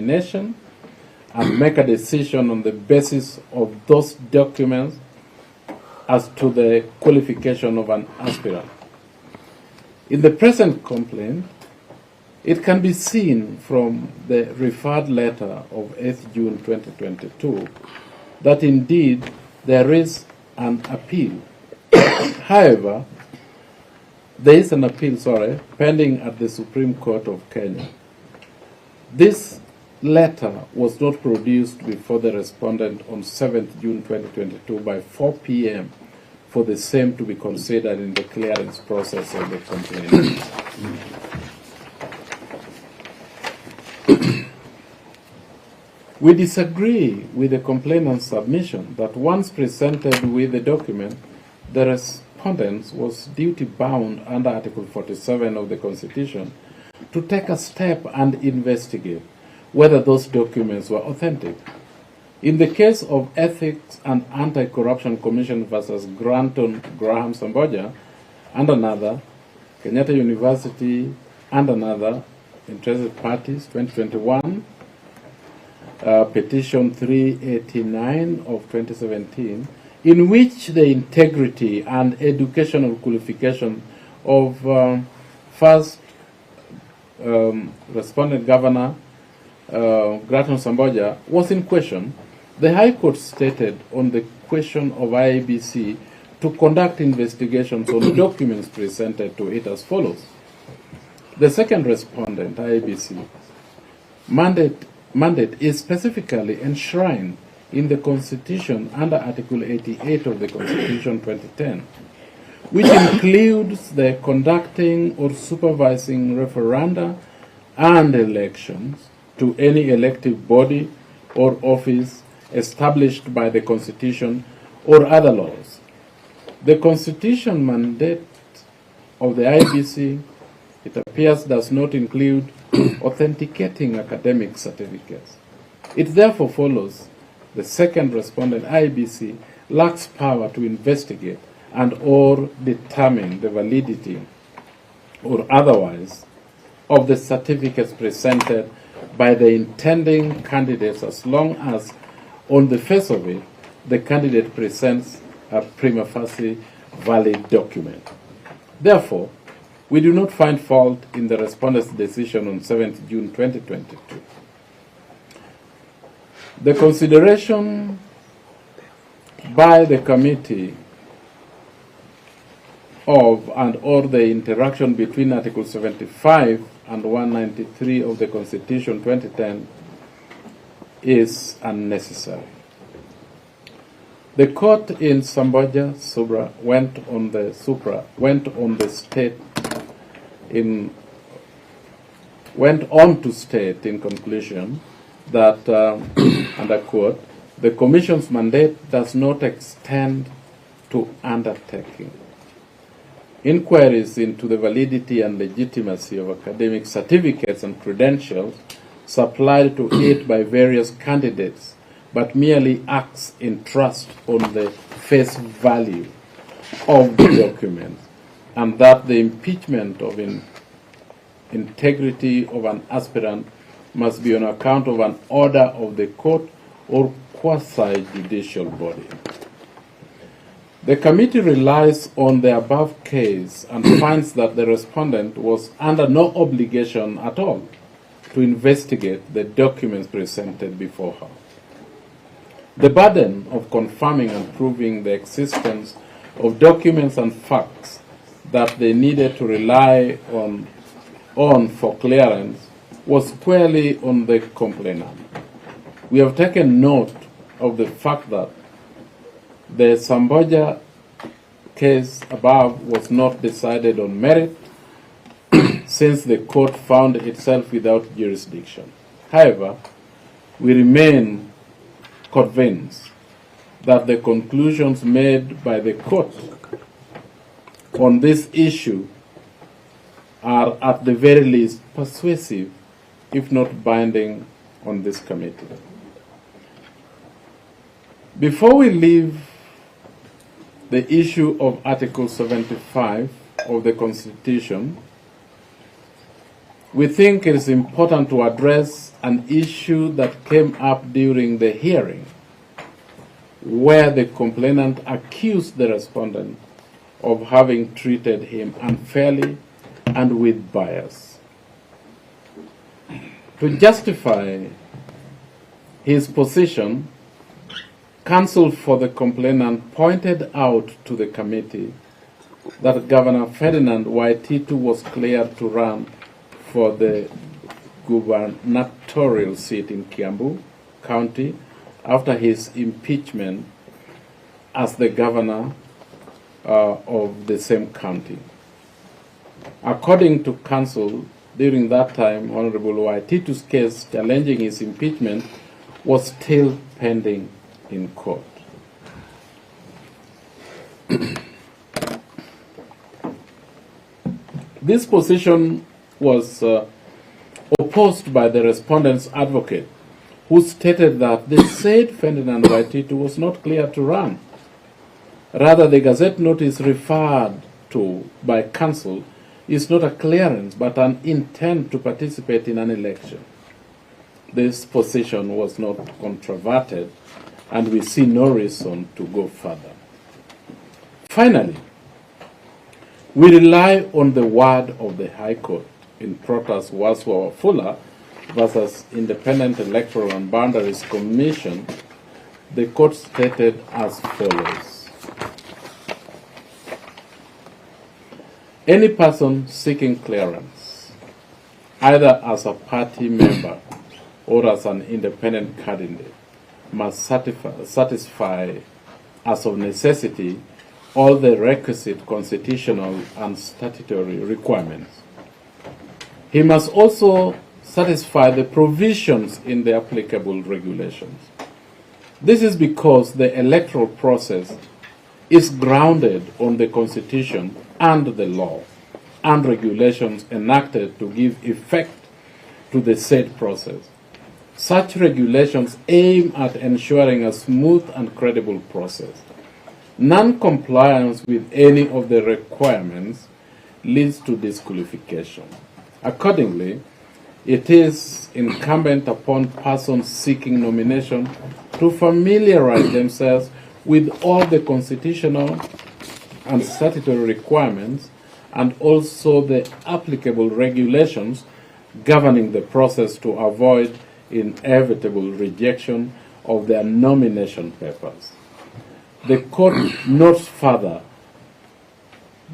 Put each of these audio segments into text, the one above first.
examination and make a decision on the basis of those documents as to the qualification of an aspirant. In the present complaint, it can be seen from the referred letter of 8th June 2022 that indeed there is an appeal. However, there is an appeal, pending at the Supreme Court of Kenya. This letter was not produced before the respondent on 7th June 2022 by 4 p.m. for the same to be considered in the clearance process of the complaint. We disagree with the complainant's submission that once presented with the document, the respondent was duty-bound under Article 47 of the Constitution to take a step and investigate whether those documents were authentic. In the case of Ethics and Anti-Corruption Commission versus Granton Graham Samboja and another, Kenyatta University and another, interested parties, 2021, petition 389 of 2017, in which the integrity and educational qualification of first respondent governor Granton Samboja was in question, the High Court stated on the question of IEBC to conduct investigations on documents presented to it as follows. The second respondent, IEBC, mandate is specifically enshrined in the Constitution under Article 88 of the Constitution 2010, which includes the conducting or supervising referenda and elections to any elective body or office established by the Constitution or other laws. The Constitution mandate of the IEBC, it appears, does not include authenticating academic certificates. It therefore follows the second respondent, IEBC, lacks power to investigate and or determine the validity or otherwise of the certificates presented by the intending candidates as long as, on the face of it, the candidate presents a prima facie valid document. Therefore, we do not find fault in the respondent's decision on 7th June 2022. The consideration by the committee of and or the interaction between Article 75 and 193 of the Constitution 2010 is unnecessary. The court in Samboja Subra went on to state in conclusion that, and I quote, the Commission's mandate does not extend to undertaking inquiries into the validity and legitimacy of academic certificates and credentials supplied to it by various candidates, but merely acts in trust on the face value of the document, and that the impeachment of integrity of an aspirant must be on account of an order of the court or quasi-judicial body. The committee relies on the above case and finds that the respondent was under no obligation at all to investigate the documents presented before her. The burden of confirming and proving the existence of documents and facts that they needed to rely on for clearance was squarely on the complainant. We have taken note of the fact that the Samboja case above was not decided on merit since the court found itself without jurisdiction. However, we remain convinced that the conclusions made by the court on this issue are at the very least persuasive, if not binding, on this committee. Before we leave the issue of Article 75 of the Constitution, we think it is important to address an issue that came up during the hearing, where the complainant accused the respondent of having treated him unfairly and with bias. To justify his position, counsel for the complainant pointed out to the committee that Governor Ferdinand Waititu was cleared to run for the gubernatorial seat in Kiambu County after his impeachment as the governor of the same county. According to counsel, during that time, Honorable Waititu's case challenging his impeachment was still pending in court. This position was opposed by the respondent's advocate, who stated that the said Ferdinand Waititu was not cleared to run. Rather, the Gazette notice referred to by counsel is not a clearance but an intent to participate in an election. This position was not controverted, and we see no reason to go further. Finally, we rely on the word of the High Court in Protas Waswa Wafula versus Independent Electoral and Boundaries Commission. The court stated as follows: any person seeking clearance, either as a party member or as an independent candidate, must satisfy as of necessity all the requisite constitutional and statutory requirements. He must also satisfy the provisions in the applicable regulations. This is because the electoral process is grounded on the Constitution and the law and regulations enacted to give effect to the said process. Such regulations aim at ensuring a smooth and credible process. Non-compliance with any of the requirements leads to disqualification. Accordingly, it is incumbent upon persons seeking nomination to familiarize themselves with all the constitutional and statutory requirements and also the applicable regulations governing the process to avoid inevitable rejection of their nomination papers. The court notes further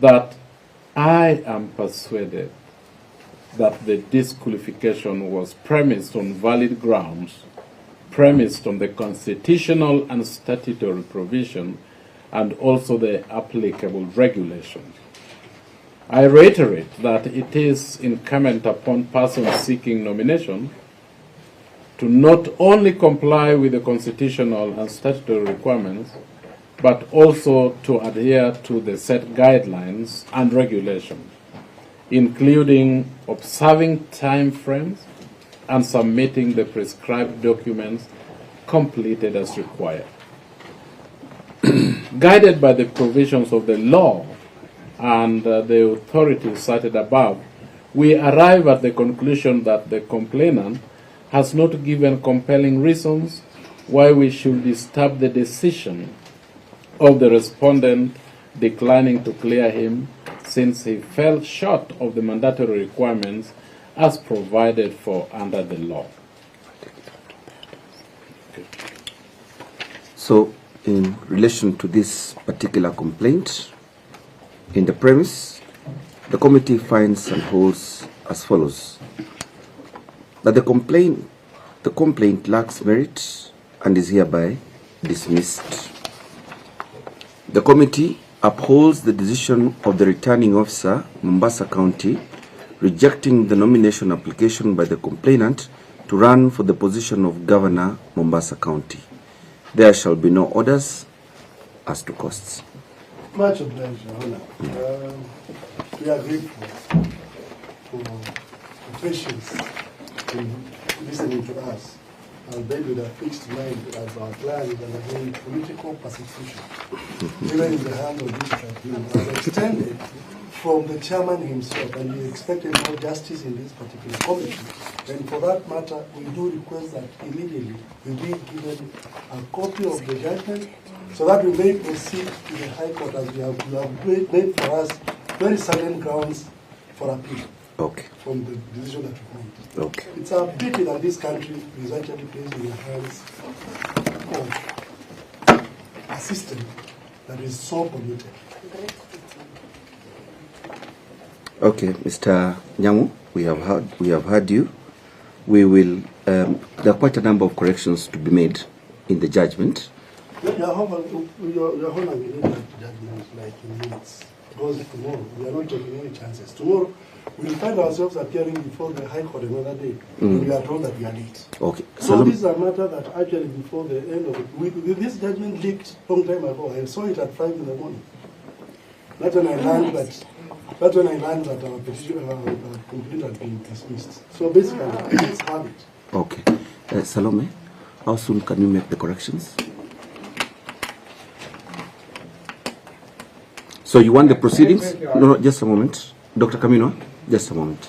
that I am persuaded that the disqualification was premised on valid grounds, premised on the constitutional and statutory provision, and also the applicable regulations. I reiterate that it is incumbent upon persons seeking nomination to not only comply with the constitutional and statutory requirements, but also to adhere to the set guidelines and regulations, including observing time frames and submitting the prescribed documents completed as required. Guided by the provisions of the law and the authorities cited above, we arrive at the conclusion that the complainant has not given compelling reasons why we should disturb the decision of the respondent declining to clear him, since he fell short of the mandatory requirements as provided for under the law. Okay. So, in relation to this particular complaint, in the premise, the committee finds and holds as follows: that the complaint lacks merit and is hereby dismissed. The committee upholds the decision of the returning officer, Mombasa County, rejecting the nomination application by the complainant to run for the position of Governor, Mombasa County. There shall be no orders as to costs. Much obliged, Your Honor. We are grateful for the patience in listening to us. albeit with a fixed mind as our plan is undergoing political persecution, even in the hand of this tribunal, was extended from the chairman himself, and we expected more justice in this particular commission. And for that matter, we do request that immediately we be given a copy of the judgment so that we may proceed to the High Court as you have made for us very certain grounds for appeal. Okay. From the decision that we made. Okay. It's a pity that this country is actually placed in the hands of a system that is so polluted. Okay, Mr. Nyamu, we have heard you. We will. There are quite a number of corrections to be made in the judgment. Your Honor, we need that judgment like in minutes. Because tomorrow we are not taking any chances. Tomorrow we'll find ourselves appearing before the High Court another day, and we are told that we are late. Okay. So this is a matter that actually before the end of it, this judgment leaked long time ago. I saw it at 5 in the morning. That's when I learned that. That's when I learned that our petition, complaint had been dismissed. So basically, let's have it. Okay. Salome, how soon can you make the corrections? So you want the proceedings? No, just a moment. Dr. Camino, just a moment.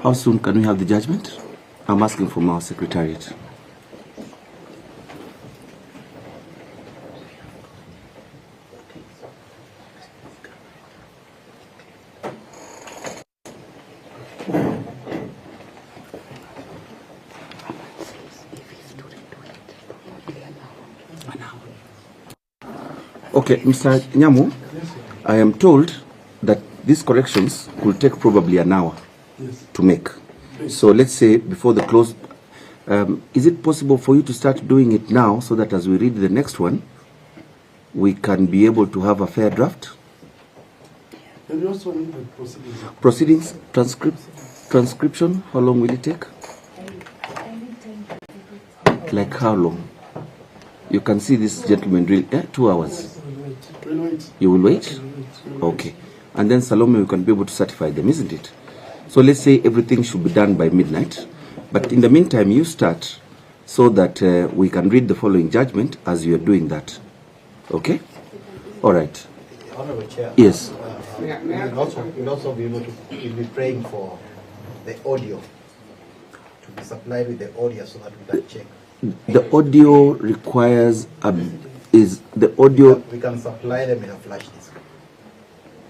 How soon can we have the judgment? I'm asking from our secretariat. Okay, Mr. Nyamu, I am told that these corrections will take probably an hour to make. So let's say before the close, is it possible for you to start doing it now so that as we read the next one, we can be able to have a fair draft? And we also need the proceedings. Proceedings, transcription, how long will it take? Like how long? You can see this gentleman really, 2 hours. We'll wait. You will wait? Okay. And then Salome, we can be able to certify them, isn't it? So let's say everything should be done by midnight. But in the meantime, you start so that we can read the following judgment as you are doing that. Okay? All right. Honorable Chair. Yes. We'll also be able to be praying for the audio to be supplied with the audio so that we can check. The audio requires is the audio. We can supply them in a flash disk.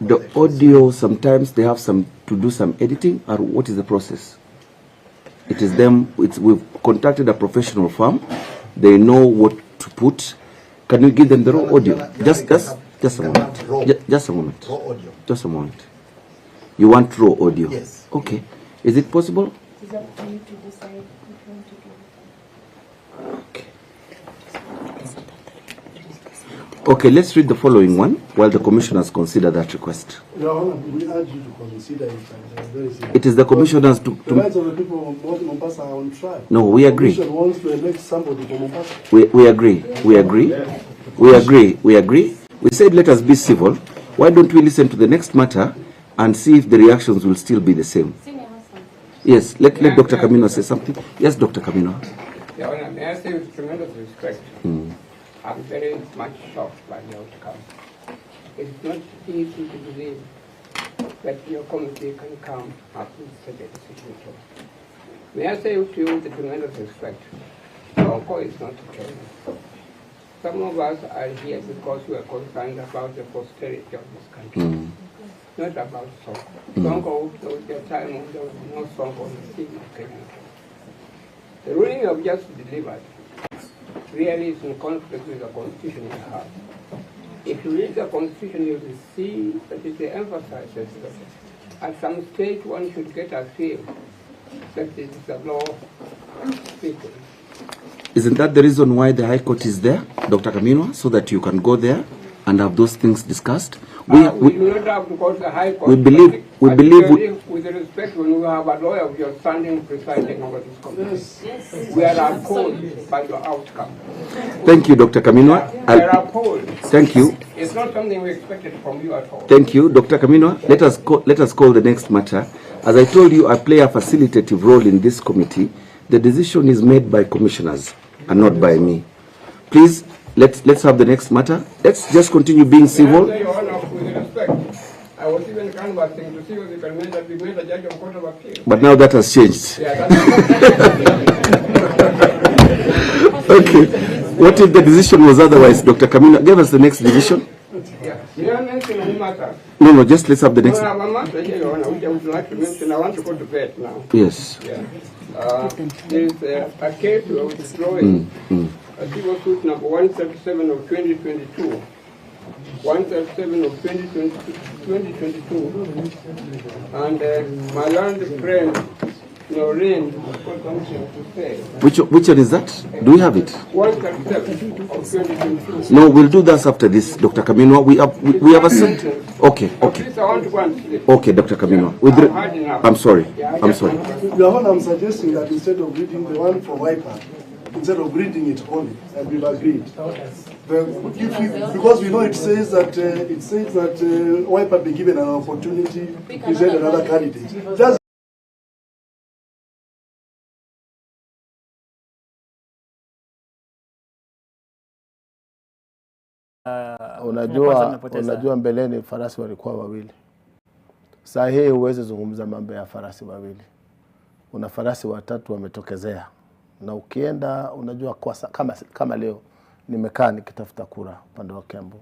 The audio sometimes they have to do some editing, or what is the process? It is them. We've contacted a professional firm. They know what to put. Can you give them the raw audio? Just a moment. Just a moment. Raw audio. Just a moment. You want raw audio? Yes. Okay. Is it possible? It's up to you to decide if you want to do it. Okay. Okay, let's read the following one while the commissioners consider that request. Your Honor, we urge you to consider it. Very serious. It is the commissioners The rights of the people of Mombasa are on trial. No, we agree. The commission wants to elect somebody from Mombasa. We agree. We agree. We agree. We agree. We said let us be civil. Why don't we listen to the next matter and see if the reactions will still be the same? Yes, let Dr. Camino say something. Yes, Dr. Camino. Your Honor, may I say with tremendous respect, I'm very much shocked by the outcome. It's not easy to believe that your committee can come up with such a decision. May I say to you with tremendous respect, SONKO is not okay. Some of us are here because we are concerned about the posterity of this country, not about SONKO. SONKO, there was a time when there was no SONKO on the city of Kenya. The ruling you have just delivered really is in conflict with the Constitution you have. If you read the Constitution, you will see that it emphasizes that at some stage one should get a feel that it is the law speaking. Isn't that the reason why the High Court is there, Dr. Camino, so that you can go there and have those things discussed? We do not have to go to the High Court. We believe. With respect, when we have a lawyer of your standing presiding over this committee, we are appalled by your outcome. Thank you, Dr. Camino. We are appalled. Thank you. It's not something we expected from you at all. Thank you, Dr. Camino. Let us call the next matter. As I told you, I play a facilitative role in this committee. the decision is made by commissioners and not by me. Please, let's have the next matter. Let's just continue being civil. Your Honor, with respect, I was even canvassing to see if you can make that we made a judge of Court of Appeal. But now that has changed. Yeah, that's Okay. What if the decision was otherwise, Dr. Kamina? Give us the next decision. yeah. May I mention any matter? No, just let's have the next. No, I have a matter here, Your Honor, which I would like to mention. I want to go to bed now. Yes. Yeah. There is a case we are withdrawing. A civil suit number 137 of 2022. 137 of 2022. And my learned friend, Noreen, has got something to say. Which one is that? Do we have it? 137 of 2022. No, we'll do that after this, Dr. Kamino. We have a set. Okay. Please, I want to go and sleep. Okay, Dr. Kamino. I'm sorry. I'm sorry. Your Honor, I'm suggesting that instead of reading the one for Wiper, instead of reading it only, and we've agreed. Because we know it says that Wiper be given an opportunity to present another candidate. Just Unajua mbeleni farasi walikuwa wawili. Saa hii huwezi zungumza mambo ya farasi wawili. Una farasi watatu wametokezea. Na ukienda unajua kama leo nimekaa nikitafuta kura upande wa Kiambu.